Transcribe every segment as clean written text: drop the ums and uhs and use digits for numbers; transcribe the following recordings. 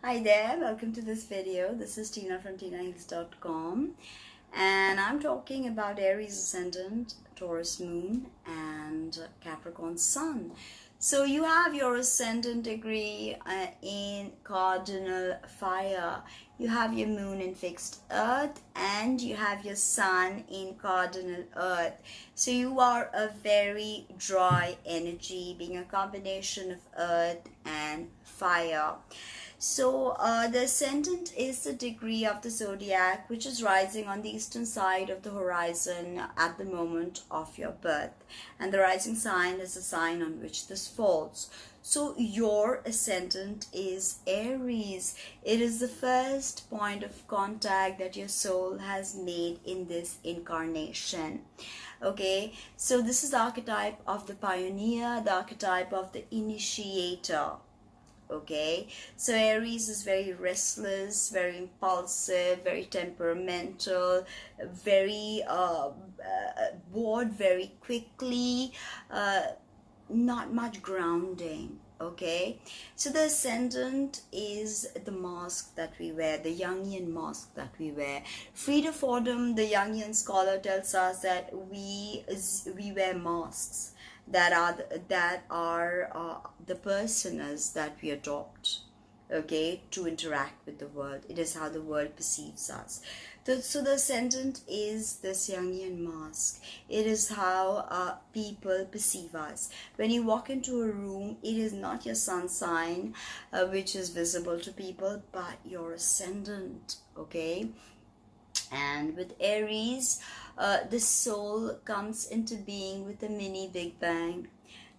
Hi there, welcome to this video. This is Tina from TinaHeals.com, and I'm talking about Aries Ascendant, Taurus Moon, and Capricorn Sun. So you have your ascendant degree in cardinal fire, you have your moon in fixed earth, and you have your sun in cardinal earth. So you are a very dry energy, being a combination of earth and fire. So the ascendant is the degree of the zodiac which is rising on the eastern side of the horizon at the moment of your birth, and the rising sign is the sign on which this falls. So your ascendant is Aries. It is the first point of contact that your soul has made in this incarnation. Okay, so this is the archetype of the pioneer, the archetype of the initiator. Okay, so Aries is very restless, very impulsive, very temperamental, very bored very quickly, not much grounding. Okay, so the ascendant is the mask that we wear, the Jungian mask that we wear. Frida Fordham, the Jungian scholar, tells us that we wear masks that are the personas that we adopt, okay, to interact with the world. It is how the world perceives us. So the ascendant is this Jungian mask. It is how people perceive us. When you walk into a room, it is not your sun sign which is visible to people, but your ascendant, okay? And with Aries, the soul comes into being with a mini Big Bang.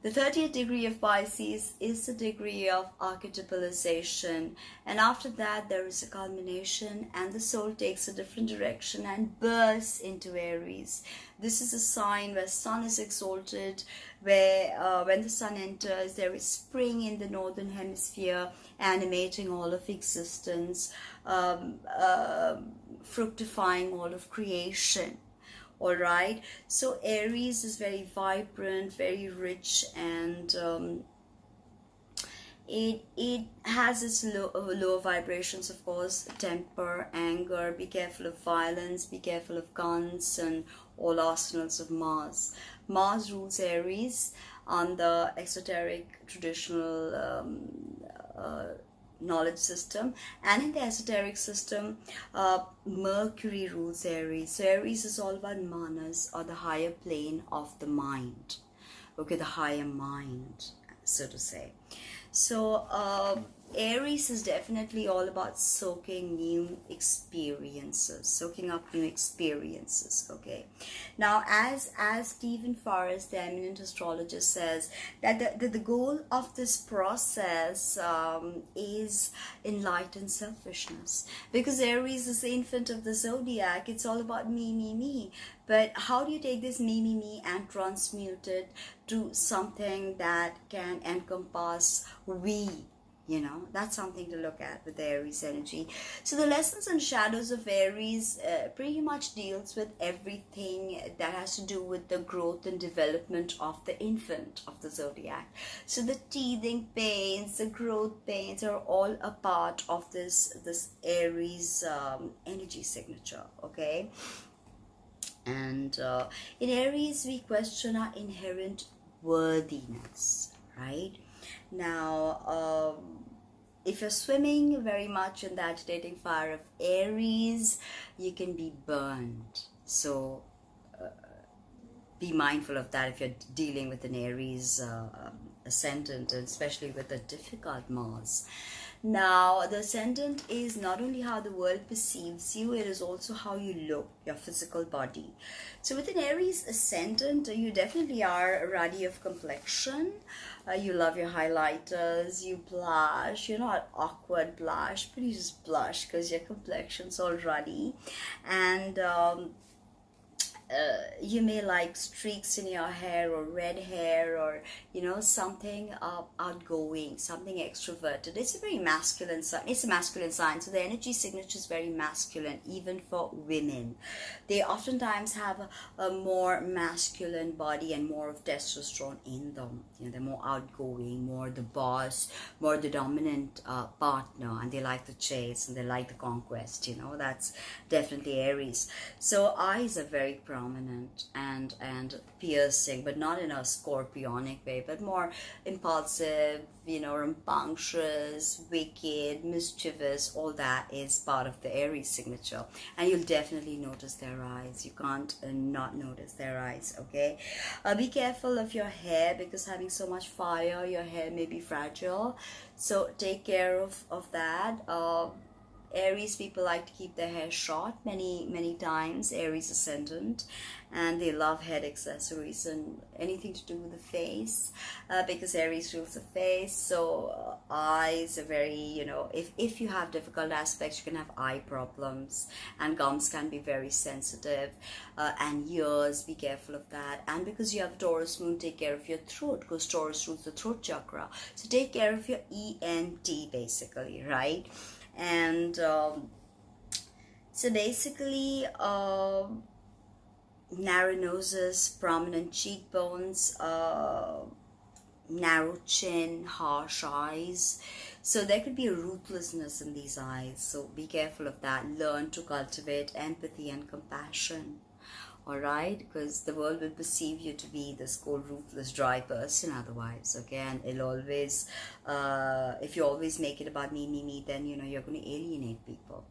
The 30th degree of Pisces is the degree of archetypalization, and after that there is a culmination and the soul takes a different direction and bursts into Aries. This is a sign where sun is exalted, where when the sun enters there is spring in the northern hemisphere animating all of existence, fructifying all of creation. All right, so Aries is very vibrant, very rich, and it has its lower vibrations, of course: temper, anger. Be careful of violence, be careful of guns and all arsenals of Mars. Mars rules Aries on the exoteric traditional knowledge system, and in the esoteric system, Mercury rules Aries. So Aries is all about manas, or the higher plane of the mind, okay, the higher mind, so to say. So Aries is definitely all about soaking new experiences, soaking up new experiences. Okay, now as Stephen Forrest, the eminent astrologer, says that the goal of this process is enlightened selfishness, because Aries is the infant of the zodiac. It's all about me. But how do you take this me and transmute it to something that can encompass we? You know, that's something to look at with the Aries energy. So the lessons and shadows of Aries pretty much deals with everything that has to do with the growth and development of the infant of the zodiac. So the teething pains, the growth pains are all a part of this Aries energy signature. Okay, and in Aries we question our inherent worthiness, right? Now if you're swimming very much in the agitating fire of Aries, you can be burned. So be mindful of that if you're dealing with an Aries ascendant, and especially with a difficult Mars. Now, the ascendant is not only how the world perceives you, it is also how you look, your physical body. So with an Aries ascendant, you definitely are ruddy of complexion. You love your highlighters, you blush. You're not awkward blush, but you just blush because your complexion's all ruddy. And you may like streaks in your hair or red hair, or something outgoing, something extroverted. It's a very masculine sign. It's a masculine sign, so the energy signature is very masculine. Even for women, they oftentimes have a more masculine body and more of testosterone in them. They're more outgoing, more the boss, more the dominant partner, and they like the chase and they like the conquest. That's definitely Aries. So eyes are very prominent and piercing, but not in a scorpionic way, but more impulsive, rambunctious, wicked, mischievous. All that is part of the Aries signature, and you'll definitely notice their eyes. You can't not notice their eyes. Okay, be careful of your hair, because having so much fire, your hair may be fragile, so take care of that. Aries people like to keep their hair short many times, Aries ascendant, and they love head accessories and anything to do with the face, because Aries rules the face. So eyes are very, if you have difficult aspects, you can have eye problems, and gums can be very sensitive, and ears, be careful of that. And because you have Taurus moon, take care of your throat, because Taurus rules the throat chakra, so take care of your ENT basically, right? And so basically, narrow noses, prominent cheekbones, narrow chin, harsh eyes. So there could be a ruthlessness in these eyes, so be careful of that. Learn to cultivate empathy and compassion. Alright, because the world will perceive you to be this cold, ruthless, dry person otherwise. Okay, and it'll always, if you always make it about me, then you're going to alienate people.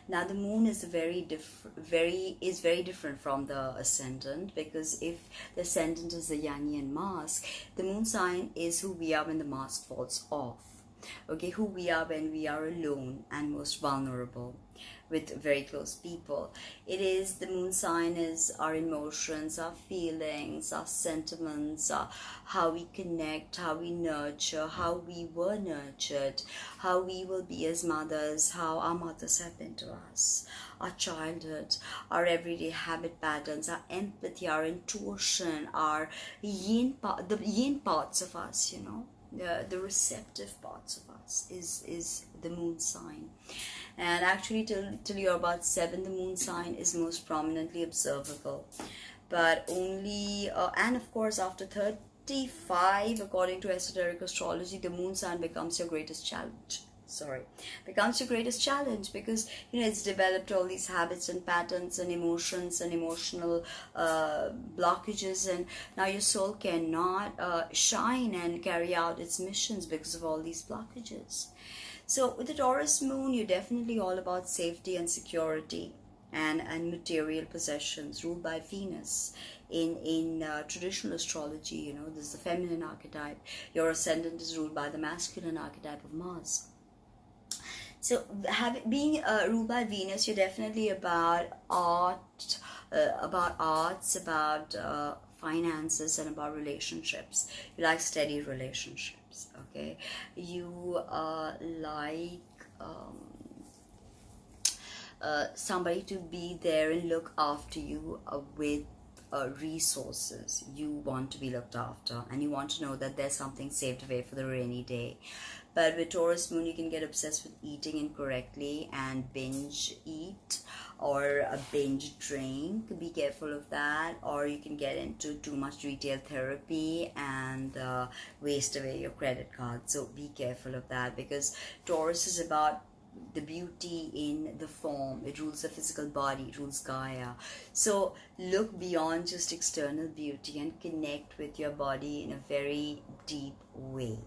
Now the moon is very different from the ascendant, because if the ascendant is the Yannian mask, the moon sign is who we are when the mask falls off. Okay, who we are when we are alone and most vulnerable with very close people. It is, the moon sign is our emotions, our feelings, our sentiments, how we connect, how we nurture, how we were nurtured, how we will be as mothers, how our mothers have been to us, our childhood, our everyday habit patterns, our empathy, our intuition, our the yin parts of us, the receptive parts of us is the moon sign. And actually till you're about 7, the moon sign is most prominently observable, but only and of course after 35, according to esoteric astrology, the moon sign becomes your greatest challenge. Becomes your greatest challenge, because it's developed all these habits and patterns and emotions and emotional blockages, and now your soul cannot shine and carry out its missions because of all these blockages. So with the Taurus moon, you're definitely all about safety and security and material possessions, ruled by Venus. In traditional astrology, this is the feminine archetype. Your ascendant is ruled by the masculine archetype of Mars. So being ruled by Venus, you're definitely about art, about finances, and about relationships. You like steady relationships, okay? You like somebody to be there and look after you with resources. You want to be looked after, and you want to know that there's something saved away for the rainy day. But with Taurus moon, you can get obsessed with eating incorrectly and binge eat, or a binge drink. Be careful of that. Or you can get into too much retail therapy and waste away your credit card. So be careful of that, because Taurus is about the beauty in the form. It rules the physical body, it rules Gaia. So look beyond just external beauty and connect with your body in a very deep way.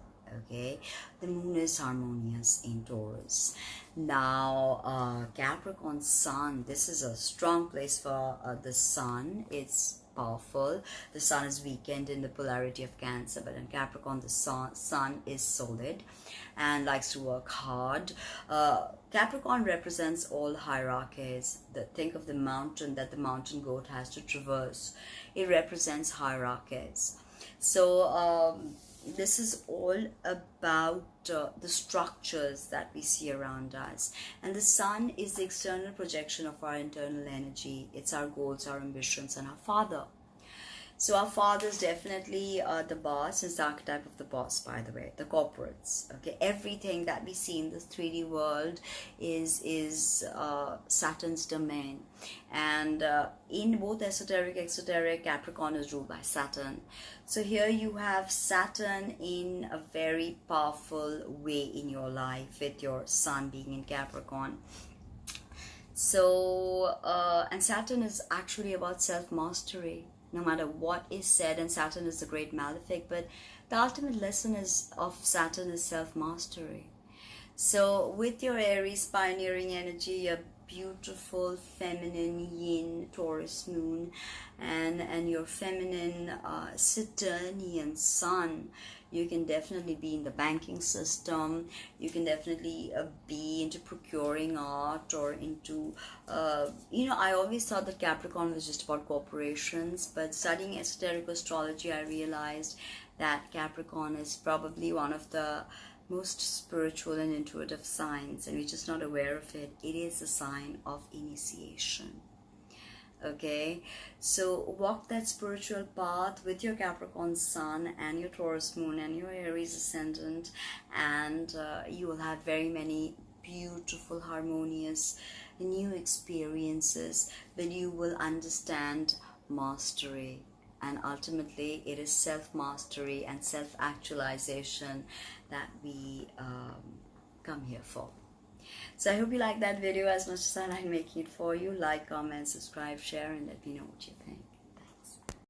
Okay, the moon is harmonious in Taurus. Now Capricorn sun, this is a strong place for the sun. It's powerful. The sun is weakened in the polarity of Cancer, but in Capricorn the sun is solid and likes to work hard. Capricorn represents all hierarchies. Think of the mountain that the mountain goat has to traverse. It represents hierarchies. So this is all about the structures that we see around us. And the sun is the external projection of our internal energy. It's our goals, our ambitions, and our father. So our father is definitely the boss. Is the archetype of the boss, by the way, the corporates. Okay, everything that we see in this 3D world is Saturn's domain, and in both esoteric, exoteric, Capricorn is ruled by Saturn. So here you have Saturn in a very powerful way in your life, with your sun being in Capricorn. So and Saturn is actually about self-mastery, no matter what is said. And Saturn is the great malefic, but the ultimate lesson of Saturn is self-mastery. So with your Aries pioneering energy, your beautiful feminine yin Taurus moon, and your feminine Saturnian sun, you can definitely be in the banking system. You can definitely be into procuring art, or into I always thought that Capricorn was just about corporations, but studying esoteric astrology, I realized that Capricorn is probably one of the most spiritual and intuitive signs, and we're just not aware of it. It is a sign of initiation. Okay, so walk that spiritual path with your Capricorn sun and your Taurus moon and your Aries ascendant, and you will have very many beautiful, harmonious, new experiences, but you will understand mastery. And ultimately, it is self-mastery and self-actualization that we come here for. So I hope you like that video as much as I like making it for you. Like, comment, subscribe, share, and let me know what you think.